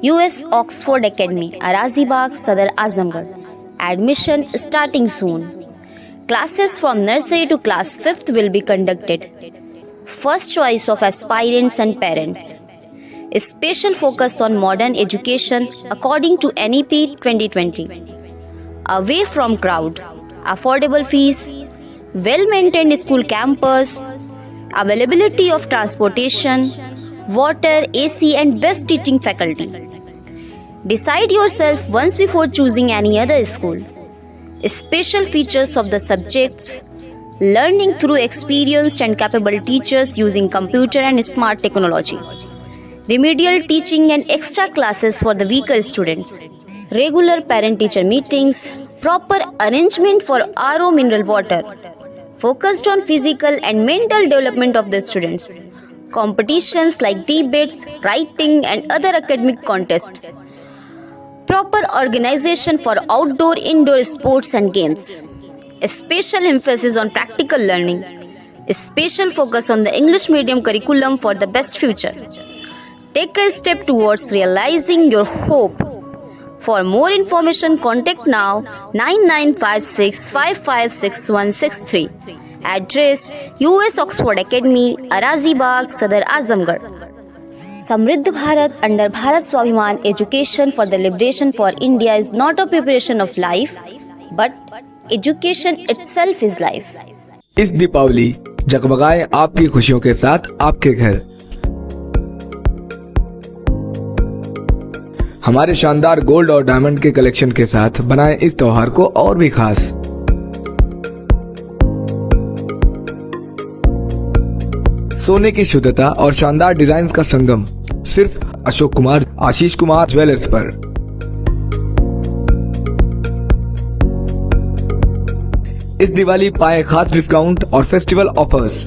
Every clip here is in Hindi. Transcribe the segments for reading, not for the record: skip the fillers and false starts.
US Oxford Academy, Arazibagh, Sadar Azamgarh. Admission starting soon. Classes from nursery to class 5th will be conducted. First choice of aspirants and parents. A special focus on modern education according to NEP 2020. Away from crowd, affordable fees, well-maintained school campus, availability of transportation, water, AC and best teaching faculty. Decide yourself once before choosing any other school. Special features of the subjects: learning through experienced and capable teachers using computer and smart technology, remedial teaching and extra classes for the weaker students, regular parent-teacher meetings, proper arrangement for RO mineral water, focused on physical and mental development of the students, competitions like debates, writing and other academic contests, proper organization for outdoor indoor sports and games, a special emphasis on practical learning, a special focus on the English medium curriculum for the best future. Take a step towards realizing your hope. For more information, contact now 9956556163. Address: US Oxford Academy, Arazibagh, Sadar Azamgarh. Samriddh Bharat under Bharat Swabhiman Education for the Liberation for India is not a preparation of life, but education itself is life. इस दीपावली जगमगाए आपकी खुशियों के साथ आपके घर। हमारे शानदार गोल्ड और डायमंड के कलेक्शन के साथ बनाएं इस त्योहार को और भी खास। सोने की शुद्धता और शानदार डिजाइन का संगम सिर्फ अशोक कुमार आशीष कुमार ज्वेलर्स पर। इस दिवाली पाएं खास डिस्काउंट और फेस्टिवल ऑफर्स।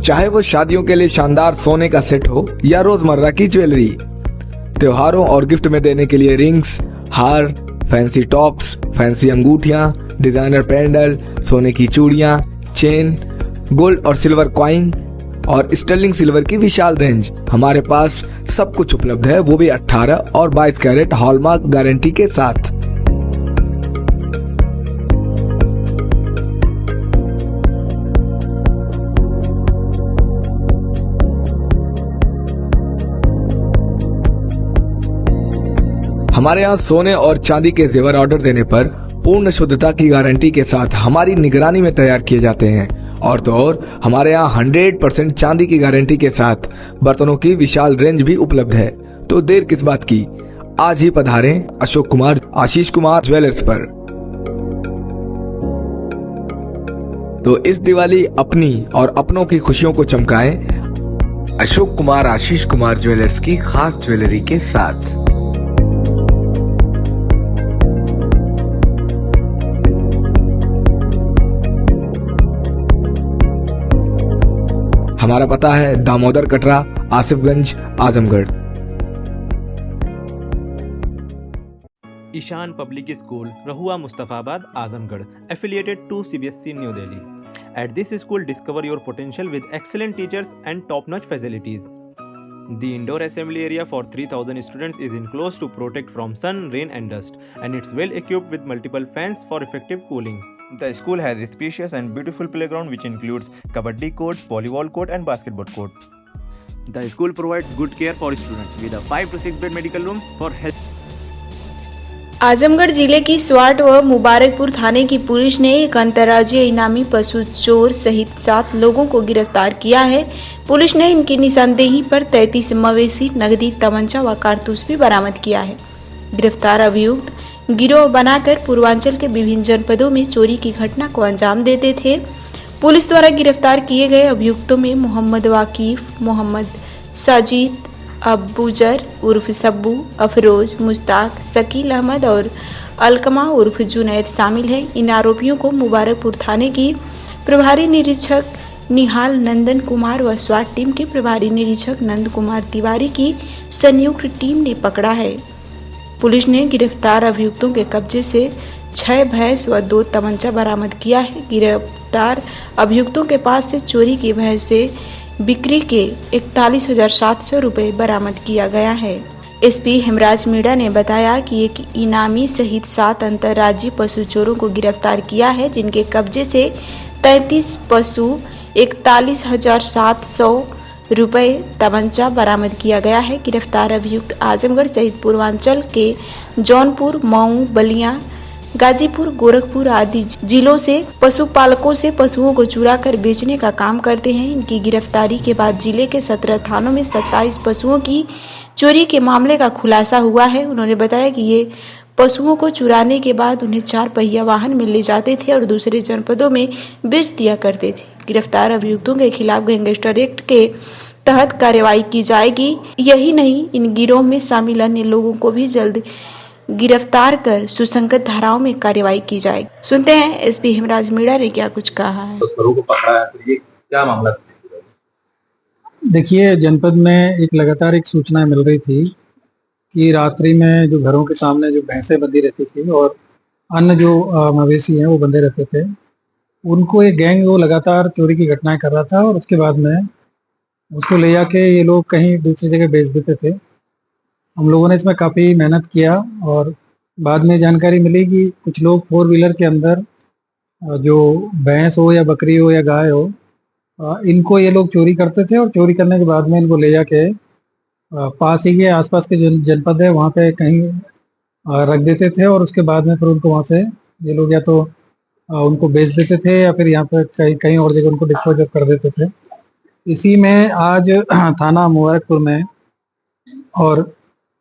चाहे वो शादियों के लिए शानदार सोने का सेट हो या रोजमर्रा की ज्वेलरी, त्योहारों और गिफ्ट में देने के लिए रिंग्स, हार, फैंसी टॉप्स, फैंसी अंगूठियां, डिजाइनर पेंडल, सोने की चूड़ियां, चेन, गोल्ड और सिल्वर कॉइन और स्टर्लिंग सिल्वर की विशाल रेंज। हमारे पास सब कुछ उपलब्ध है, वो भी 18 और 22 कैरेट हॉलमार्क गारंटी के साथ। हमारे यहाँ सोने और चांदी के जेवर ऑर्डर देने पर पूर्ण शुद्धता की गारंटी के साथ हमारी निगरानी में तैयार किए जाते हैं। और तो और हमारे यहाँ 100% चांदी की गारंटी के साथ बर्तनों की विशाल रेंज भी उपलब्ध है। तो देर किस बात की, आज ही पधारें अशोक कुमार आशीष कुमार ज्वेलर्स पर। तो इस दिवाली अपनी और अपनों की खुशियों को चमकाएं अशोक कुमार आशीष कुमार ज्वेलर्स की खास ज्वेलरी के साथ। हमारा पता है Damodar Katra, Asifganj, Azamgarh. Ishan public school, Rahua Mustafabad, Azamgarh, affiliated to CBSE New Delhi. At this school, discover your potential with excellent teachers and top-notch facilities. The indoor assembly area for 3,000 students is enclosed to protect from sun, rain and dust, and it's well equipped with multiple fans for effective cooling. The school has a spacious and beautiful playground which includes kabaddi court, volleyball court and basketball court. The school provides good care for students with a 5 to 6 bed medical room for health. Azamgarh जिले की स्वाट व मुबारकपुर थाने की पुलिस ने एक अंतर्राज्यीय इनामी पशु चोर सहित 7 लोगों को गिरफ्तार किया है। पुलिस ने इनकी निशानदेही पर 33 मवेशी, नकदी, तमंचा व कारतूस भी बरामद किया है। गिरफ्तार अभियुक्त गिरोह बनाकर पूर्वांचल के विभिन्न जनपदों में चोरी की घटना को अंजाम देते थे। पुलिस द्वारा गिरफ्तार किए गए अभियुक्तों में मोहम्मद वाकिफ, मोहम्मद साजिद, अबूजर उर्फ सब्बू, अफरोज, मुश्ताक, शकील अहमद और अलकमा उर्फ जुनैद शामिल हैं। इन आरोपियों को मुबारकपुर थाने की प्रभारी निरीक्षक निहाल नंदन कुमार व स्वाट टीम के प्रभारी निरीक्षक नंद कुमार तिवारी की संयुक्त टीम ने पकड़ा है। पुलिस ने गिरफ्तार अभियुक्तों के कब्जे से 6 भैंस व 2 तमंचा बरामद किया है। गिरफ्तार अभियुक्तों के पास से चोरी की भैंस से बिक्री के 41,700 रुपये बरामद किया गया है। एसपी हेमराज मीणा ने बताया कि एक इनामी सहित 7 अंतर्राज्यीय पशु चोरों को गिरफ्तार किया है, जिनके कब्जे से 33 पशु 41,700 रुपये तमंचा बरामद किया गया है। गिरफ्तार अभियुक्त आजमगढ़ सहित पूर्वांचल के जौनपुर, मऊ, बलिया, गाजीपुर, गोरखपुर आदि जिलों से पशुपालकों से पशुओं को चुरा कर बेचने का काम करते हैं। इनकी गिरफ्तारी के बाद जिले के 17 थानों में 27 पशुओं की चोरी के मामले का खुलासा हुआ है। उन्होंने बताया कि ये पशुओं को चुराने के बाद उन्हें 4 पहिया वाहन में ले जाते थे और दूसरे जनपदों में बेच दिया करते थे। गिरफ्तार अभियुक्तों के खिलाफ गैंगस्टर एक्ट के तहत कार्रवाई की जाएगी। यही नहीं, इन गिरोह में शामिल अन्य लोगों को भी जल्द गिरफ्तार कर सुसंगत धाराओं में कार्रवाई की जाएगी। सुनते हैं एसपी हेमराज मीणा ने क्या कुछ कहा है। तस्करों को पकड़ा है, तो ये क्या मामला है? देखिए, जनपद में एक लगातार एक सूचना मिल रही थी कि रात्रि में जो घरों के सामने जो भैंसें बंधी रहती थी और अन्य जो मवेशी हैं वो बंधे रहते थे, उनको एक गैंग वो लगातार चोरी की घटनाएं कर रहा था और उसके बाद में उसको ले जाके ये लोग कहीं दूसरी जगह बेच देते थे। हम लोगों ने इसमें काफ़ी मेहनत किया और बाद में जानकारी मिली कि कुछ लोग 4 व्हीलर के अंदर जो भैंस हो या बकरी हो या गाय हो, इनको ये लोग चोरी करते थे और चोरी करने के बाद में इनको ले जाके पास ही के आसपास के जो जनपद है वहाँ पे कहीं रख देते थे और उसके बाद में फिर उनको वहाँ से ये लोग या तो उनको बेच देते थे या फिर यहाँ पे कहीं कहीं और जगह उनको डिस्पोज कर देते थे। इसी में आज थाना मुबारकपुर में और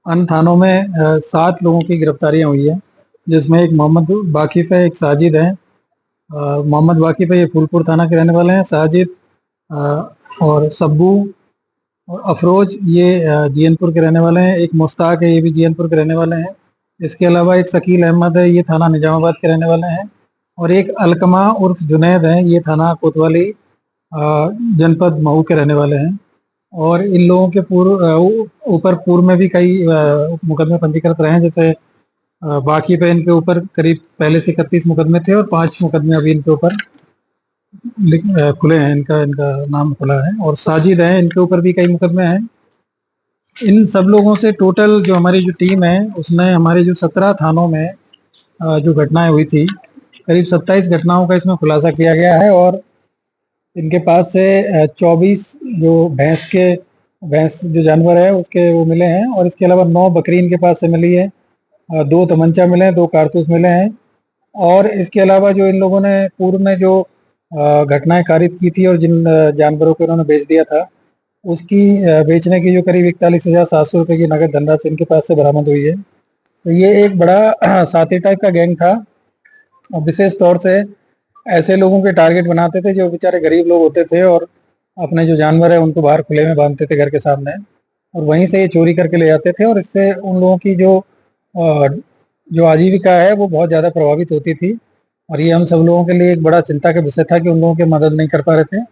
अन्य थानों में 7 लोगों की गिरफ्तारियां हुई है, जिसमें एक मोहम्मद वाकिफ है, एक साजिद है। मोहम्मद वाकिफ है, ये फूलपुर थाना के रहने वाले हैं। साजिद और सब्बू और अफरोज ये जीएनपुर के रहने वाले हैं। एक मुश्ताक है, ये भी जीएनपुर के रहने वाले हैं। इसके अलावा एक शकील अहमद है, ये थाना निजामाबाद के रहने वाले हैं। और एक अलकमा उर्फ जुनैद है, ये थाना कोतवाली जनपद मऊ के रहने वाले हैं। और इन लोगों के पूर्व में भी कई मुकदमे पंजीकृत रहे हैं, जैसे बाकी पे इनके ऊपर करीब पहले से 31 मुकदमे थे और 5 मुकदमे अभी इनके ऊपर खुले हैं, इनका नाम खुला है। और साजिद है, इनके ऊपर भी कई मुकदमे हैं। इन सब लोगों से टोटल जो हमारी जो टीम है उसने हमारे जो 17 थानों में जो घटनाएं हुई थी, करीब 27 घटनाओं का इसमें खुलासा किया गया है। और इनके पास से 24 जो भैंस जो जानवर है उसके वो मिले हैं और इसके अलावा 9 बकरी इनके पास से मिली है, 2 तमंचा मिले हैं, 2 कारतूस मिले हैं। और इसके अलावा जो इन लोगों ने पूर्व में जो घटनाएं कारित की थी और जिन जानवरों को इन्होंने बेच दिया था, उसकी बेचने की जो करीब 41,700 रुपये की नगद धनराशि इनके पास से बरामद हुई है। तो ये एक बड़ा साथी टाइप का गैंग था और विशेष तौर से ऐसे लोगों के टारगेट बनाते थे जो बेचारे गरीब लोग होते थे और अपने जो जानवर है उनको बाहर खुले में बांधते थे घर के सामने, और वहीं से ये चोरी करके ले जाते थे। और इससे उन लोगों की जो आजीविका है वो बहुत ज़्यादा प्रभावित होती थी। और ये हम सब लोगों के लिए एक बड़ा चिंता का विषय था कि उन लोगों की मदद नहीं कर पा रहे थे।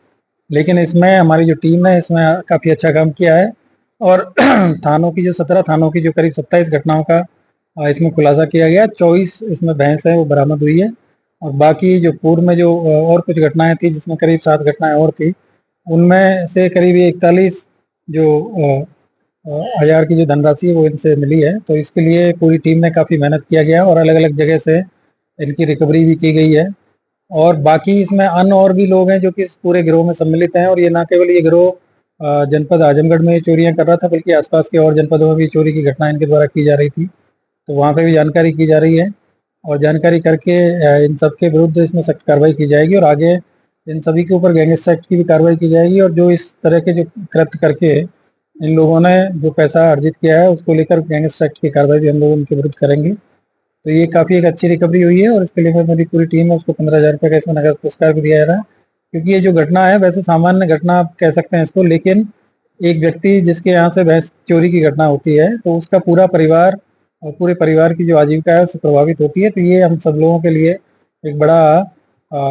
लेकिन इसमें हमारी जो टीम है इसमें काफ़ी अच्छा काम किया है और थानों की जो 17 थानों की जो करीब 27 घटनाओं का इसमें खुलासा किया गया। 24 इसमें भैंस है वो बरामद हुई है और बाकी जो पूर्व में जो और कुछ घटनाएं थी जिसमें करीब 7 घटनाएं और थी, उनमें से करीब 41 जो हजार की जो धनराशि है वो इनसे मिली है। तो इसके लिए पूरी टीम ने काफ़ी मेहनत किया गया और अलग अलग जगह से इनकी रिकवरी भी की गई है। और बाकी इसमें अन्य और भी लोग हैं जो कि इस पूरे गिरोह में सम्मिलित हैं। और ये ना केवल ये गिरोह जनपद आजमगढ़ में चोरियां कर रहा था, बल्कि आसपास के और जनपदों में भी चोरी की घटनाएं इनके द्वारा की जा रही थी। तो वहाँ पे भी जानकारी की जा रही है और जानकारी करके इन सब के विरुद्ध इसमें सख्त कार्रवाई की जाएगी और आगे इन सभी के ऊपर गैंगस्टर एक्ट की भी कार्रवाई की जाएगी। और जो इस तरह के जो कृत्य करके इन लोगों ने जो पैसा अर्जित किया है उसको लेकर गैंगस्टर एक्ट की कार्रवाई भी हम लोग इनके विरुद्ध करेंगे। तो ये काफ़ी एक अच्छी रिकवरी हुई है और इसके लिए मेरी पूरी टीम है उसको 15,000 रुपये का इसमें नगद पुरस्कार भी दिया जा रहा है। क्योंकि ये जो घटना है वैसे सामान्य घटना आप कह सकते हैं इसको, लेकिन एक व्यक्ति जिसके यहाँ से भैंस चोरी की घटना होती है तो उसका पूरा परिवार और पूरे परिवार की जो आजीविका है उससे प्रभावित होती है। तो ये हम सब लोगों के लिए एक बड़ा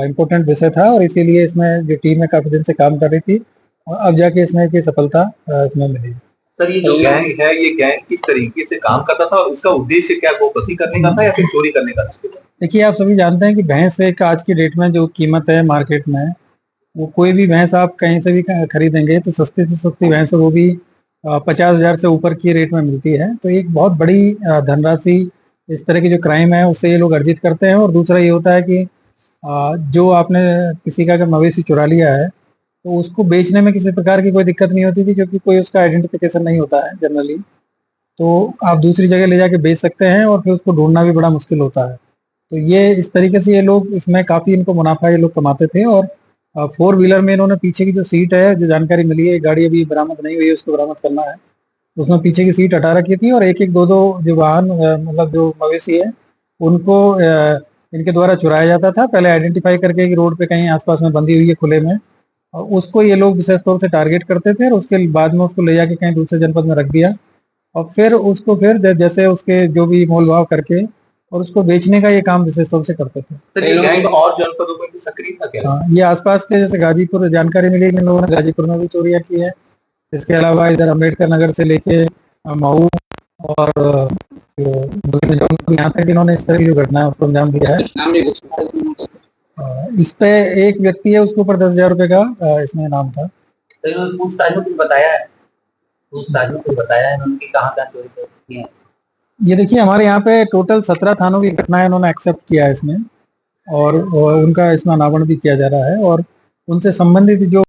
इम्पोर्टेंट विषय था और इसीलिए इसमें जो टीम है काफ़ी दिन से काम कर रही थी और अब जाके इसमें की सफलता इसमें मिली। सर ये जो गैंग है, ये गैंग किस तरीके से काम करता था और इसका उद्देश्य क्या वापसी करने का था या फिर चोरी करने का था? देखिए, आप सभी जानते हैं कि भैंस एक आज की डेट में जो कीमत है मार्केट में, वो कोई भी भैंस आप कहीं से भी खरीदेंगे तो सस्ती से सस्ती भैंस है वो भी 50,000 से ऊपर की रेट में मिलती है। तो एक बहुत बड़ी धनराशि इस तरह की जो क्राइम है उससे ये लोग अर्जित करते हैं। और दूसरा ये होता है कि जो आपने किसी का अगर मवेशी चुरा लिया है तो उसको बेचने में किसी प्रकार की कोई दिक्कत नहीं होती थी, क्योंकि कोई उसका आइडेंटिफिकेशन नहीं होता है जनरली। तो आप दूसरी जगह ले जाके बेच सकते हैं और फिर उसको ढूंढना भी बड़ा मुश्किल होता है। तो ये इस तरीके से ये लोग इसमें काफ़ी इनको मुनाफा ये लोग कमाते थे। और 4 व्हीलर में इन्होंने पीछे की जो सीट है, जो जानकारी मिली है, गाड़ी अभी बरामद नहीं हुई है, उसको बरामद करना है, उसमें पीछे की सीट हटा रखी थी और एक एक दो दो जो वाहन मतलब जो मवेशी है उनको इनके द्वारा चुराया जाता था। पहले आइडेंटिफाई करके कि रोड पे कहीं आसपास में बंधी हुई है खुले में, और उसको ये लोग विशेष तौर से टारगेट करते थे और उसके बाद में उसको ले जाके कहीं दूसरे जनपद में रख दिया और फिर उसको फिर जैसे उसके जो भी मोल भाव करके और उसको बेचने का ये काम विशेष तौर से करते थे। सर ये गैंग और जनपदों में भी सक्रिय था क्या? हाँ, ये आसपास के जैसे गाजीपुर, जानकारी मिली कि इन लोगों ने गाजीपुर में भी चोरियां की है। इसके अलावा इधर अम्बेडकर नगर से लेके मऊ और यहाँ तक इन्होंने इस तरह की जो घटना है उसको अंजाम दिया है। इस पे एक व्यक्ति है, उसके ऊपर 10,000 रुपए का इसमें इनाम था। तो इन्होंने पूछताछ में कुछ बताया है? पूछताछ में कुछ बताया है इन्होंने कि कहाँ कहाँ चोरी की है? ये देखिए, हमारे यहाँ पे टोटल 17 थानों की घटनाएं इन्होंने एक्सेप्ट किया है इसमें, और उनका इसमें अनावरण भी किया जा रहा है और उनसे संबंधित जो